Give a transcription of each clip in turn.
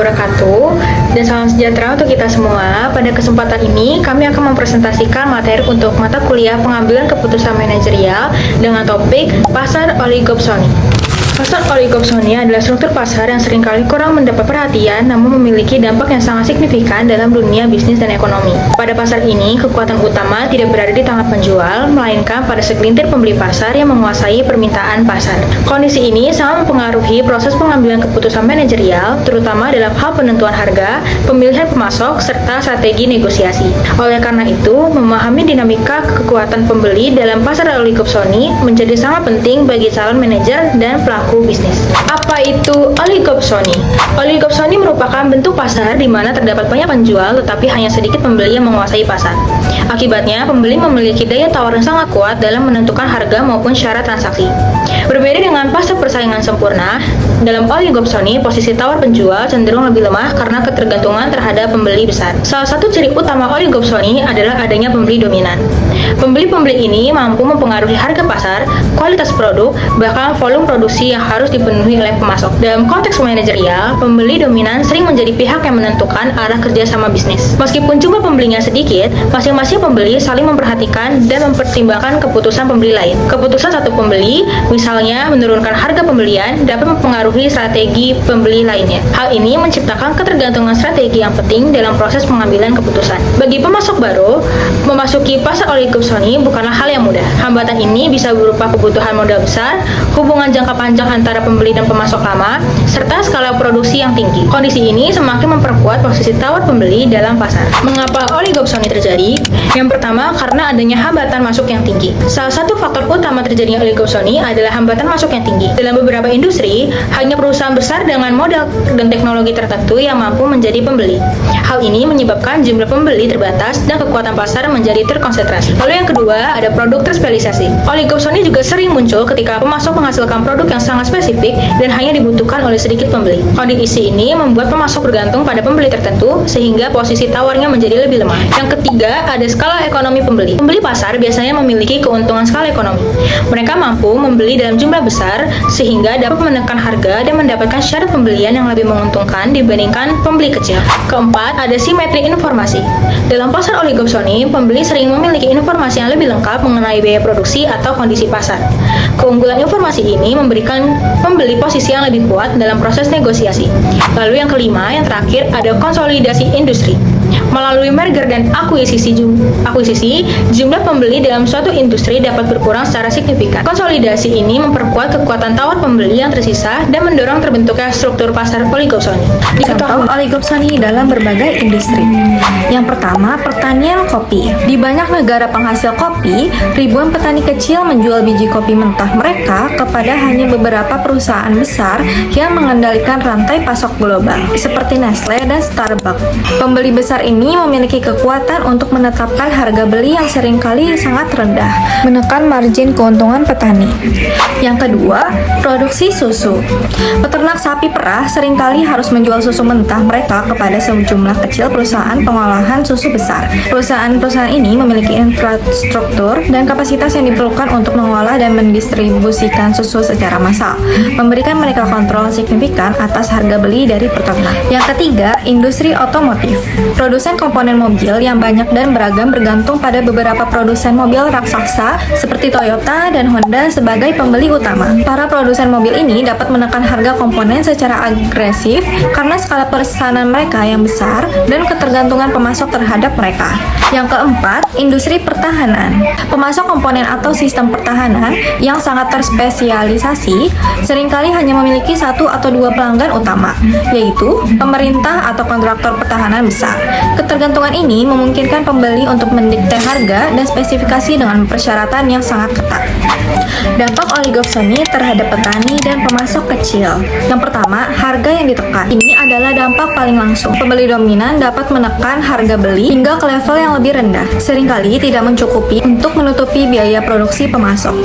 wabarakatuh, dan salam sejahtera untuk kita semua. Pada kesempatan ini, kami akan mempresentasikan materi untuk mata kuliah pengambilan keputusan manajerial dengan topik pasar oligopsoni. Pasar oligopsoni adalah struktur pasar yang seringkali kurang mendapat perhatian namun memiliki dampak yang sangat signifikan dalam dunia bisnis dan ekonomi. Pada pasar ini, kekuatan utama tidak berada di tangan penjual, melainkan pada segelintir pembeli pasar yang menguasai permintaan pasar. Kondisi ini sangat mempengaruhi proses pengambilan keputusan manajerial, terutama dalam hal penentuan harga, pemilihan pemasok, serta strategi negosiasi. Oleh karena itu, memahami dinamika kekuatan pembeli dalam pasar oligopsoni menjadi sangat penting bagi calon manajer dan pelaku bisnis. Apa itu oligopsoni? Oligopsoni merupakan bentuk pasar di mana terdapat banyak penjual tetapi hanya sedikit pembeli yang menguasai pasar. Akibatnya, pembeli memiliki daya tawar yang sangat kuat dalam menentukan harga maupun syarat transaksi. Berbeda dengan pasar persaingan sempurna, dalam oligopsoni, posisi tawar penjual cenderung lebih lemah karena ketergantungan terhadap pembeli besar. Salah satu ciri utama oligopsoni adalah adanya pembeli dominan. Pembeli-pembeli ini mampu mempengaruhi harga pasar, kualitas produk, bahkan volume produksi yang harus dipenuhi oleh pemasok. Dalam konteks manajerial, pembeli dominan sering menjadi pihak yang menentukan arah kerjasama bisnis. Meskipun jumlah pembelinya sedikit, masing-masing pembeli saling memperhatikan dan mempertimbangkan keputusan pembeli lain. Keputusan satu pembeli, misalnya menurunkan harga pembelian, dapat mempengaruhi strategi pembeli lainnya. Hal ini menciptakan ketergantungan strategi yang penting dalam proses pengambilan keputusan. Bagi pemasok baru, memasuki pasar oligopsoni bukanlah hal yang mudah. Hambatan ini bisa berupa kebutuhan modal besar, hubungan jangka panjang antara pembeli dan pemasok lama, serta skala produksi yang tinggi. Kondisi ini semakin memperkuat posisi tawar pembeli dalam pasar. Mengapa oligopsoni terjadi? Yang pertama, karena adanya hambatan masuk yang tinggi. Salah satu faktor utama terjadinya oligopsoni adalah hambatan masuk yang tinggi. Dalam beberapa industri, hanya perusahaan besar dengan modal dan teknologi tertentu yang mampu menjadi pembeli. Hal ini menyebabkan jumlah pembeli terbatas dan kekuatan pasar menjadi terkonsentrasi. Lalu yang kedua, ada produk terspesialisasi. Oligopsoni juga sering muncul ketika pemasok menghasilkan produk yang sangat spesifik dan hanya dibutuhkan oleh sedikit pembeli. Kondisi ini membuat pemasok bergantung pada pembeli tertentu sehingga posisi tawarnya menjadi lebih lemah. Yang ketiga, ada skala ekonomi pembeli. Pembeli pasar biasanya memiliki keuntungan skala ekonomi. Mereka mampu membeli dalam jumlah besar sehingga dapat menekan harga dan mendapatkan syarat pembelian yang lebih menguntungkan dibandingkan pembeli kecil. Keempat, ada simetri informasi. Dalam pasar oligopsoni, pembeli sering memiliki informasi yang lebih lengkap mengenai biaya produksi atau kondisi pasar. Keunggulan informasi ini memberikan pembeli posisi yang lebih kuat dalam proses negosiasi. Lalu yang kelima, yang terakhir, ada konsolidasi industri. Melalui merger dan akuisisi, jumlah pembeli dalam suatu industri dapat berkurang secara signifikan. Konsolidasi ini memperkuat kekuatan tawar pembeli yang tersisa dan mendorong terbentuknya struktur pasar oligopsoni. Contoh oligopsoni dalam berbagai industri. Yang pertama, pertanian kopi. Di banyak negara penghasil kopi, ribuan petani kecil menjual biji kopi mentah mereka kepada hanya beberapa perusahaan besar yang mengendalikan rantai pasok global, seperti Nestle dan Starbucks. Pembeli besar ini memiliki kekuatan untuk menetapkan harga beli yang seringkali sangat rendah, menekan margin keuntungan petani. Yang kedua, produksi susu. Peternak sapi perah seringkali harus menjual susu mentah mereka kepada sejumlah kecil perusahaan pengolahan susu besar. Perusahaan-perusahaan ini memiliki infrastruktur dan kapasitas yang diperlukan untuk mengolah dan mendistribusikan susu secara massal, memberikan mereka kontrol signifikan atas harga beli dari peternak. Yang ketiga, industri otomotif. Produsen komponen mobil yang banyak dan beragam bergantung pada beberapa produsen mobil raksasa seperti Toyota dan Honda sebagai pembeli utama. Para produsen mobil ini dapat menekan harga komponen secara agresif karena skala pesanan mereka yang besar dan ketergantungan pemasok terhadap mereka. Yang keempat, industri pertahanan. Pemasok komponen atau sistem pertahanan yang sangat terspesialisasi seringkali hanya memiliki satu atau dua pelanggan utama, yaitu pemerintah atau kontraktor pertahanan besar. Ketergantungan ini memungkinkan pembeli untuk mendikte harga dan spesifikasi dengan persyaratan yang sangat ketat. Dampak oligopsoni terhadap petani dan pemasok kecil. Yang pertama, harga yang ditekan. Ini adalah dampak paling langsung. Pembeli dominan dapat menekan harga beli hingga ke level yang lebih rendah, seringkali tidak mencukupi untuk menutupi biaya produksi pemasok,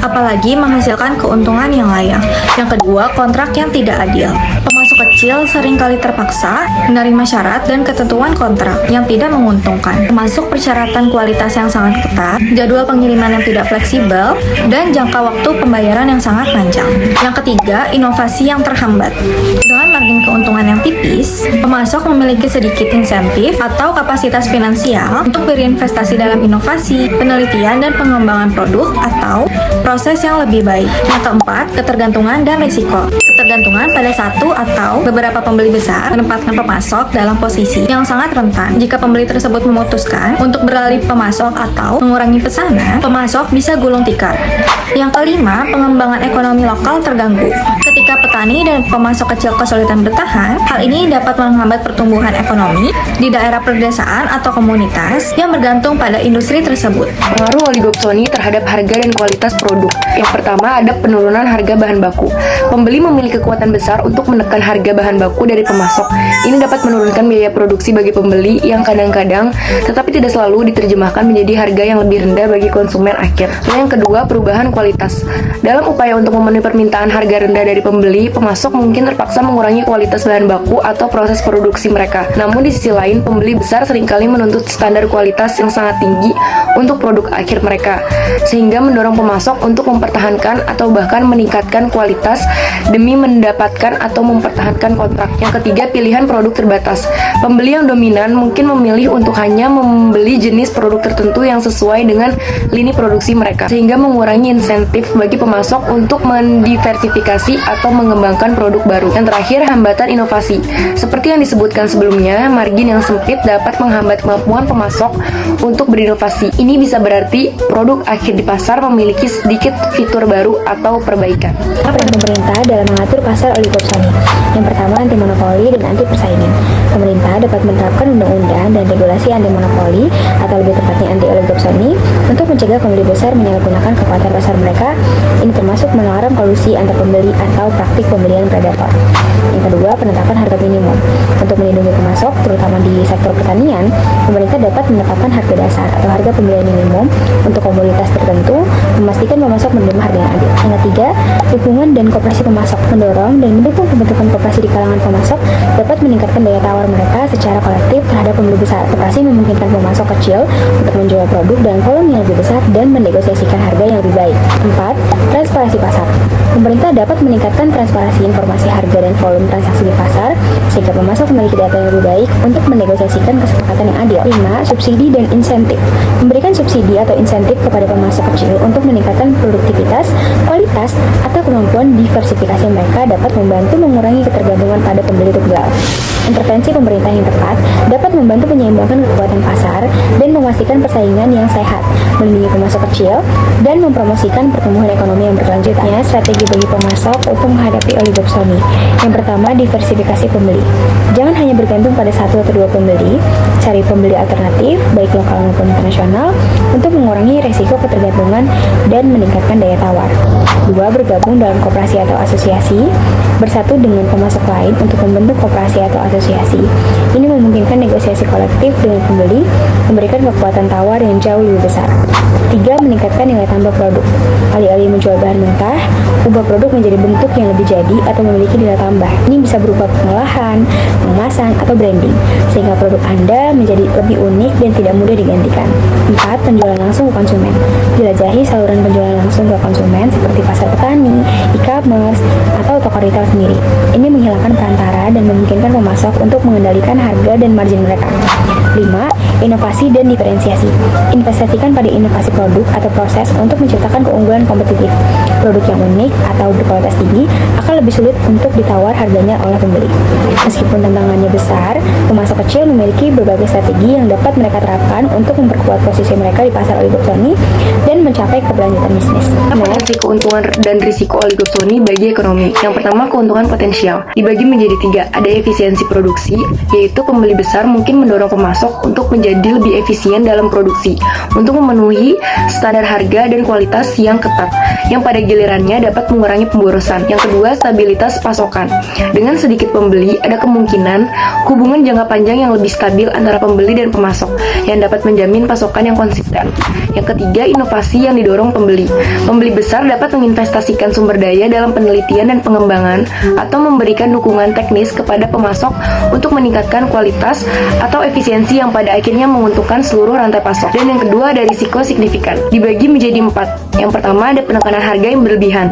apalagi menghasilkan keuntungan yang layak. Yang kedua, kontrak yang tidak adil. Pemasok kecil seringkali terpaksa menerima syarat dan ketentuan kontrak yang tidak menguntungkan, termasuk persyaratan kualitas yang sangat ketat, jadwal pengiriman yang tidak fleksibel, dan jangka waktu pembayaran yang sangat panjang. Yang ketiga, inovasi yang terhambat. Dengan margin keuntungan yang tipis, pemasok memiliki sedikit insentif atau kapasitas finansial untuk berinvestasi dalam inovasi, penelitian, dan pengembangan produk atau proses yang lebih baik. Yang keempat, ketergantungan dan risiko. Ketergantungan pada satu atau beberapa pembeli besar menempatkan pemasok dalam posisi yang sangat rentan. Jika pembeli tersebut memutuskan untuk beralih pemasok atau mengurangi pesanan, pemasok bisa gulung tikar. Yang kelima, pengembangan ekonomi lokal terganggu. Ketika petani dan pemasok kecil kesulitan bertahan, hal ini dapat menghambat pertumbuhan ekonomi di daerah pedesaan atau komunitas yang bergantung pada industri tersebut. Pengaruh oligopsoni terhadap harga dan kualitas produk. Yang pertama ada penurunan harga bahan baku. Pembeli memiliki kekuatan besar untuk menekan harga bahan baku dari pemasok. Ini dapat menurunkan biaya produksi bagi pembeli yang kadang-kadang tetapi tidak selalu diterjemahkan menjadi harga yang lebih rendah bagi konsumen akhir. Lalu yang kedua, perubahan kualitas. Dalam upaya untuk memenuhi permintaan harga rendah dari pembeli, pemasok mungkin terpaksa mengurangi kualitas bahan baku atau proses produksi mereka. Namun di sisi lain, pembeli besar seringkali menuntut standar kualitas yang sangat tinggi untuk produk akhir mereka, sehingga mendorong pemasok untuk mempertahankan atau bahkan meningkatkan kualitas demi mendapatkan atau mempertahankan kontrak. Yang ketiga, pilihan produk terbatas. Pembeli yang dominan mungkin memilih untuk hanya membeli jenis produk tertentu yang sesuai dengan lini produksi mereka, sehingga mengurangi insentif bagi pemasok untuk mendiversifikasi atau mengembangkan produk baru. Yang terakhir, hambatan inovasi. Seperti yang disebutkan sebelumnya, margin yang sempit dapat menghambat kemampuan pemasok untuk berinovasi. Ini bisa berarti produk akhir di pasar memiliki sedikit fitur baru atau perbaikan. Peran pemerintah dalam mengatur pasar oligopsoni. Yang pertama, anti monopoli dan anti persaingan. Pemerintah dapat menerapkan undang-undang dan regulasi anti monopoli atau lebih tepatnya anti oligopsoni untuk mencegah pembeli besar menyalahgunakan kekuatan pasar mereka. Ini termasuk melarang kolusi antar pembeli atau praktik pembelian predator. Yang kedua, penetapan harga minimum. Untuk melindungi pemasok, terutama di sektor pertanian, pemerintah dapat menetapkan harga dasar atau harga pembelian minimum untuk komoditas tertentu, memastikan pemasok menerima harga yang adil. Yang ketiga, dukungan dan koperasi pemasok. Mendorong dan mendukung pembentukan koperasi di kalangan pemasok dapat meningkatkan daya tawar mereka secara kolektif terhadap pembeli besar. Koperasi memungkinkan pemasok kecil untuk menjual produk dengan volume yang lebih besar dan menegosiasikan harga yang lebih baik. 4. Transparansi pasar. Pemerintah dapat meningkatkan transparansi informasi harga dan volume transaksi di pasar sehingga pemasok memiliki data yang lebih baik untuk menegosiasikan kesepakatan yang adil. 5. Subsidi dan insentif. Memberikan subsidi atau insentif kepada pemasok kecil untuk meningkatkan produktivitas, kualitas, atau kemampuan diversifikasi mereka dapat membantu mengurangi ketergantungan pada pembeli tunggal. Intervensi pemerintah yang tepat dapat membantu menyeimbangkan kekuatan pasar dan memastikan persaingan yang sehat, melindungi pemasok kecil, dan mempromosikan pertumbuhan ekonomi yang berkelanjutan. Strategi bagi pemasok untuk menghadapi oligopsoni. Yang pertama, diversifikasi pembeli. Jangan hanya bergantung pada satu atau dua pembeli, cari pembeli alternatif, baik lokal maupun internasional, untuk mengurangi resiko ketergantungan dan meningkatkan daya tawar. 2. Bergabung dalam koperasi atau asosiasi. Bersatu dengan pemasok lain untuk membentuk koperasi atau asosiasi. Ini memungkinkan negosiasi kolektif dengan pembeli, memberikan kekuatan tawar yang jauh lebih besar. 3. Meningkatkan nilai tambah produk. Alih-alih menjual bahan mentah, ubah produk menjadi bentuk yang lebih jadi atau memiliki nilai tambah. Ini bisa berupa pengolahan, pengemasan, atau branding, sehingga produk Anda menjadi lebih unik dan tidak mudah digantikan. 4. Penjualan langsung ke konsumen. Jelajahi saluran penjualan langsung ke konsumen seperti pasar petani, e-commerce, atau toko retail sendiri. Ini menghilangkan perantara dan memungkinkan pemasok untuk mengendalikan harga dan margin mereka. 5. Inovasi dan diferensiasi. Investasikan pada inovasi produk atau proses untuk menciptakan keunggulan kompetitif. Produk yang unik atau berkualitas tinggi akan lebih sulit untuk ditawar harganya oleh pembeli. Meskipun tantangannya besar, pemasok kecil memiliki berbagai strategi yang dapat mereka terapkan untuk memperkuat posisi mereka di pasar oligopsoni dan mencapai keberlanjutan bisnis. Potensi keuntungan dan risiko oligopsoni bagi ekonomi. Yang pertama, keuntungan potensial. Dibagi menjadi 3. Ada efisiensi produksi, yaitu pembeli besar mungkin mendorong pemasok untuk menjadi lebih efisien dalam produksi untuk memenuhi standar harga dan kualitas yang ketat, yang pada gilirannya dapat mengurangi pemborosan. Yang kedua, stabilitas pasokan. Dengan sedikit pembeli, ada kemungkinan hubungan jangka panjang yang lebih stabil antara pembeli dan pemasok yang dapat menjamin pasokan yang konsisten. Yang ketiga, inovasi yang didorong pembeli. Pembeli besar dapat menginvestasikan sumber daya dalam penelitian dan pengembangan atau memberikan dukungan teknis kepada pemasok untuk meningkatkan kualitas atau efisiensi yang pada akhirnya menguntungkan seluruh rantai pasok. Dan yang kedua, ada risiko signifikan. Dibagi menjadi 4. Yang pertama, ada penekanan harga yang berlebihan.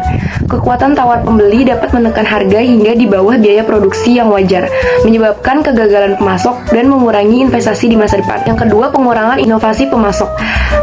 Kekuatan tawar pembeli dapat menekan harga hingga di bawah biaya produksi yang wajar, menyebabkan kegagalan pemasok dan mengurangi investasi di masa depan. Yang kedua, pengurangan inovasi pemasok.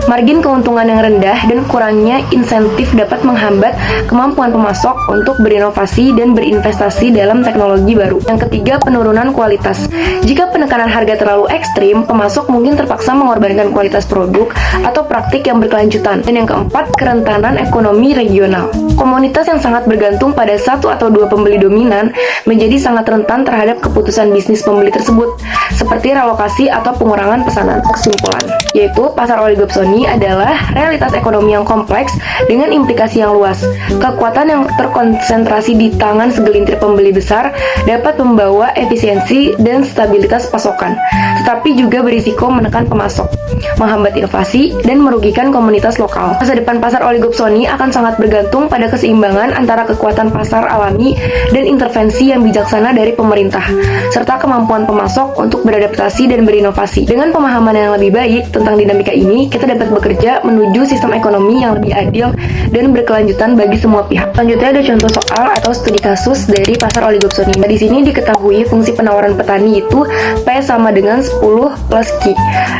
Margin keuntungan yang rendah dan kurangnya insentif dapat menghambat kemampuan pemasok untuk berinovasi dan berinvestasi dalam teknologi baru. Yang ketiga, penurunan kualitas. Jika penekanan harga terlalu ekstrim, pemasok mungkin terpaksa mengorbankan kualitas produk atau praktik yang berkelanjutan. Dan yang keempat, kerentanan ekonomi regional. Komunitas yang sangat bergantung pada satu atau dua pembeli dominan menjadi sangat rentan terhadap keputusan bisnis pembeli tersebut, seperti relokasi atau pengurangan pesanan. Kesimpulan, yaitu pasar oligopsoni adalah realitas ekonomi yang kompleks dengan implikasi yang luas. Kekuatan yang terkonsentrasi di tangan segelintir pembeli besar dapat membawa efisiensi dan stabilitas pasokan, tetapi juga berisiko menekan pemasok, menghambat inovasi, dan merugikan komunitas lokal. Masa depan pasar oligopsoni akan sangat bergantung pada keseimbangan antara kekuatan pasar alami dan intervensi yang bijaksana dari pemerintah, serta kemampuan pemasok untuk beradaptasi dan berinovasi. Dengan pemahaman yang lebih baik tentang dinamika ini, kita dapat bekerja menuju sistem ekonomi yang lebih adil dan berkelanjutan bagi semua pihak. Selanjutnya ada contoh soal atau studi kasus dari pasar oligopsoni. Di sini diketahui fungsi penawaran petani itu P sama dengan 10 plus Q,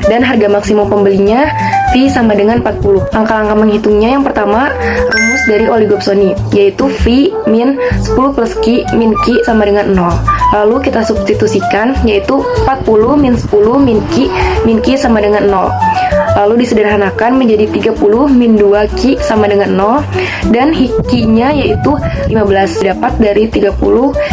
dan harga maksimum pembelinya V sama dengan 40. Angka-angka menghitungnya yang pertama, rumus dari oligopsoni, yaitu V min 10 plus Q min Q sama dengan 0. Lalu kita substitusikan, yaitu 40 min 10 min Q sama dengan 0. Lalu disederhanakan menjadi 30 min 2 Q sama dengan 0, dan Q-nya yaitu 15, dapat dari 30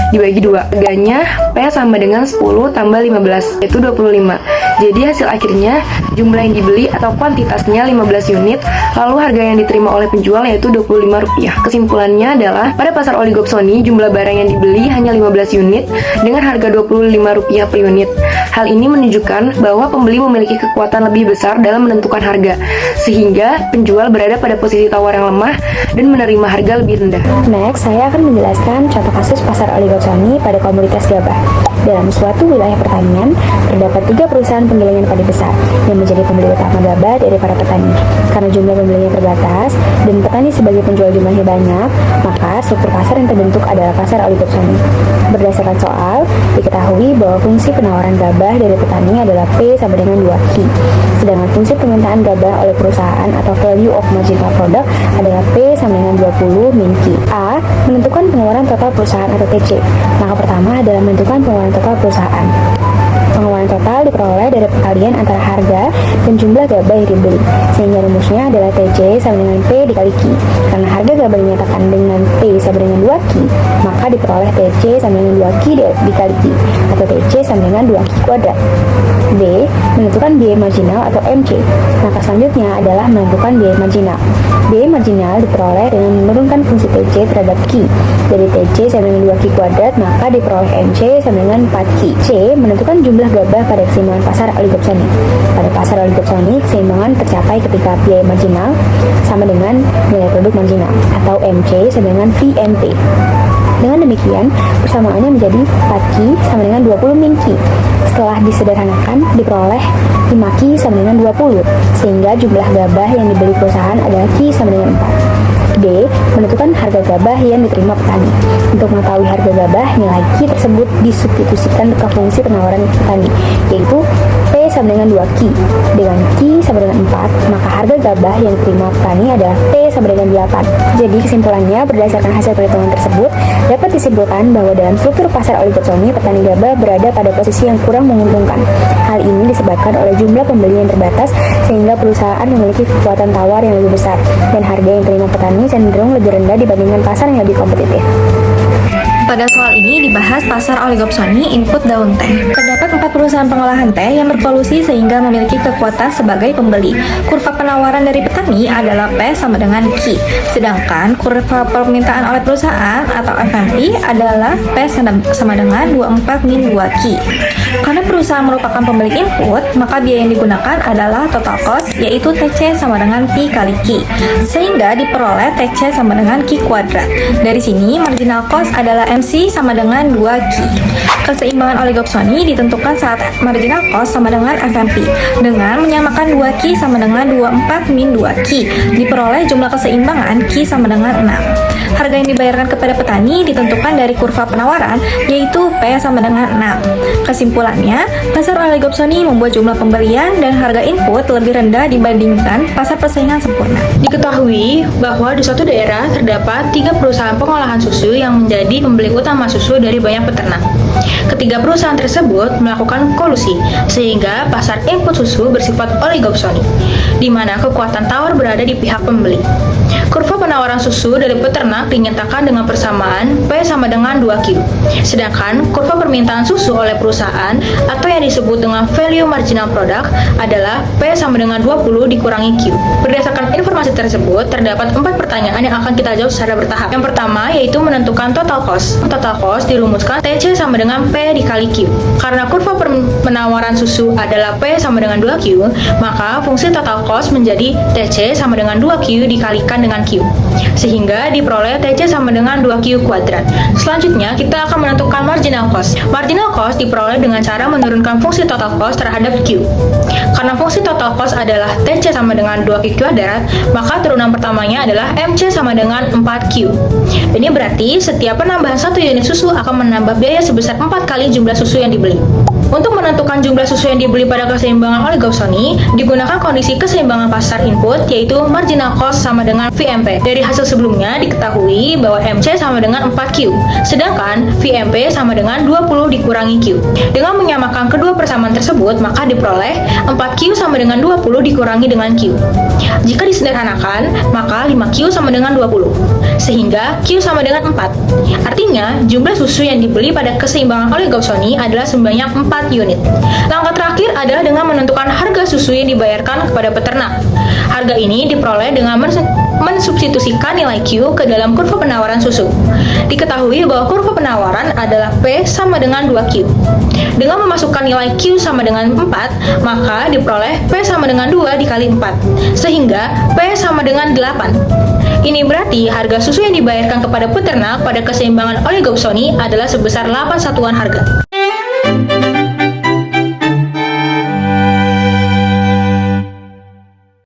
dibagi 2. Harganya P sama dengan 10 tambah 15, yaitu 25. Jadi hasil akhirnya jumlah yang dibeli atau kuantitasnya 15 unit, lalu harga yang diterima oleh penjual yaitu Rp25. Kesimpulannya adalah pada pasar oligopsoni jumlah barang yang dibeli hanya 15 unit dengan harga Rp25 per unit. Hal ini menunjukkan bahwa pembeli memiliki kekuatan lebih besar dalam menentukan harga, sehingga penjual berada pada posisi tawar yang lemah dan menerima harga lebih rendah. Next, saya akan menjelaskan contoh kasus pasar oligopsoni pada komoditas gabah. Dalam suatu wilayah pertanian, terdapat 3 perusahaan penggilingan padi besar yang menjadi pembeli utama gabah dari para petani. Karena jumlah pembelinya terbatas dan petani sebagai penjual jumlahnya banyak, maka struktur pasar yang terbentuk adalah pasar oligopsoni. Berdasarkan soal, diketahui bahwa fungsi penawaran gabah dari petani adalah P sama dengan 2Q. Sedangkan fungsi permintaan gabah oleh perusahaan atau value of marginal product adalah P sama dengan 20 min Q. A. Menentukan pengeluaran total perusahaan atau TC. Maka pertama adalah menentukan pengeluaran total perusahaan. Pengeluaran total diperoleh dari perkalian antara harga dan jumlah gabah yang dibeli, sehingga rumusnya adalah TC sama dengan P dikali Q. Karena harga gabah dinyatakan dengan P sama dengan 2Q, maka diperoleh TC sama dengan 2Q dikali Q, atau TC sama dengan 2Q kuadrat. B. Menentukan biaya marginal atau MC. Maka selanjutnya adalah menentukan biaya marginal. Biaya marginal diperoleh dengan menurunkan fungsi TC terhadap Q. Dari TC sama dengan 2Q kuadrat, maka diperoleh MC sama dengan 4Q. C. Menentukan jumlah gabah pada keseimbangan pasar oligopsoni. Pada pasar oligopsoni, keseimbangan tercapai ketika biaya marginal sama dengan nilai produk marginal, atau MC sama dengan VMT. Dengan demikian, persamaannya menjadi 4Q sama dengan 20 min Q. Setelah disederhanakan, diperoleh 5Q sama dengan 20, sehingga jumlah gabah yang dibeli perusahaan adalah Q sama dengan 4. D. Menentukan harga gabah yang diterima petani. Untuk mengetahui harga gabah, nilai Q tersebut disubstitusikan ke fungsi penawaran petani, yaitu P sama dengan 2Q. Dengan Q sama dengan 4, maka harga gabah yang diterima petani adalah P sama dengan 8. Jadi kesimpulannya, berdasarkan hasil perhitungan tersebut, dapat disimpulkan bahwa dalam struktur pasar oligopsoni, petani gabah berada pada posisi yang kurang menguntungkan. Hal ini disebabkan oleh jumlah pembeli yang terbatas, sehingga perusahaan memiliki kekuatan tawar yang lebih besar, dan harga yang diterima petani cenderung lebih rendah dibandingkan pasar yang lebih kompetitif. Pada soal ini dibahas pasar oligopsoni input daun teh. Terdapat 4 perusahaan pengolahan teh yang berkolusi sehingga memiliki kekuatan sebagai pembeli. Kurva penawaran dari petani adalah P sama dengan Q. Sedangkan kurva permintaan oleh perusahaan atau FMP adalah P sama dengan 24 min 2Q. Karena perusahaan merupakan pembeli input, maka biaya yang digunakan adalah total cost, yaitu TC sama dengan P kali Q. Sehingga diperoleh TC sama dengan Q kuadrat. Dari sini, marginal cost adalah MC sama dengan 2Q. Keseimbangan oligopsoni ditentukan saat marginal cost sama dengan FMP dengan menyamakan 2Q sama dengan 24 min 2Q. Diperoleh jumlah keseimbangan Q sama dengan 6. Harga yang dibayarkan kepada petani ditentukan dari kurva penawaran, yaitu P sama dengan 6. Kesimpulannya, pasar oligopsoni membuat jumlah pembelian dan harga input lebih rendah dibandingkan pasar persaingan sempurna. Diketahui bahwa di suatu daerah terdapat 3 perusahaan pengolahan susu yang menjadi pembeli utama susu dari banyak peternak. Ketiga perusahaan tersebut melakukan kolusi, sehingga pasar input susu bersifat oligopsoni, di mana kekuatan tawar berada di pihak pembeli. Kurva penawaran susu dari peternak dinyatakan dengan persamaan P sama dengan 2Q. Sedangkan kurva permintaan susu oleh perusahaan atau yang disebut dengan value marginal product adalah P sama dengan 20 dikurangi Q. Berdasarkan informasi tersebut, terdapat 4 pertanyaan yang akan kita jawab secara bertahap. Yang pertama yaitu menentukan total cost. Total cost dirumuskan TC sama dengan P dikali Q. Karena kurva penawaran susu adalah P sama dengan 2Q, maka fungsi total cost menjadi TC sama dengan 2Q dikalikan dengan Q, sehingga diperoleh TC sama dengan 2Q kuadrat. Selanjutnya, kita akan menentukan marginal cost. Marginal cost diperoleh dengan cara menurunkan fungsi total cost terhadap Q. Karena fungsi total cost adalah TC sama dengan 2Q kuadrat, maka turunan pertamanya adalah MC sama dengan 4Q. Ini berarti setiap penambahan 1 unit susu akan menambah biaya sebesar 4 kali jumlah susu yang dibeli. Untuk menentukan jumlah susu yang dibeli pada keseimbangan oligopsoni, digunakan kondisi keseimbangan pasar input, yaitu marginal cost sama dengan VMP. Dari hasil sebelumnya diketahui bahwa MC sama dengan 4Q, sedangkan VMP sama dengan 20 dikurangi Q. Dengan menyamakan kedua persamaan tersebut, maka diperoleh 4Q sama dengan 20 dikurangi dengan Q. Jika disederhanakan, maka 5Q sama dengan 20, sehingga Q sama dengan 4. Artinya, jumlah susu yang dibeli pada keseimbangan oligopsoni adalah sebanyak 4 unit. Langkah terakhir adalah dengan menentukan harga susu yang dibayarkan kepada peternak. Harga ini diperoleh dengan mensubstitusikan nilai Q ke dalam kurva penawaran susu. Diketahui bahwa kurva penawaran adalah P sama dengan 2Q. Dengan memasukkan nilai Q sama dengan 4, maka diperoleh P sama dengan 2 dikali 4, sehingga P sama dengan 8. Ini berarti harga susu yang dibayarkan kepada peternak pada keseimbangan oligopsoni adalah sebesar 8 satuan harga.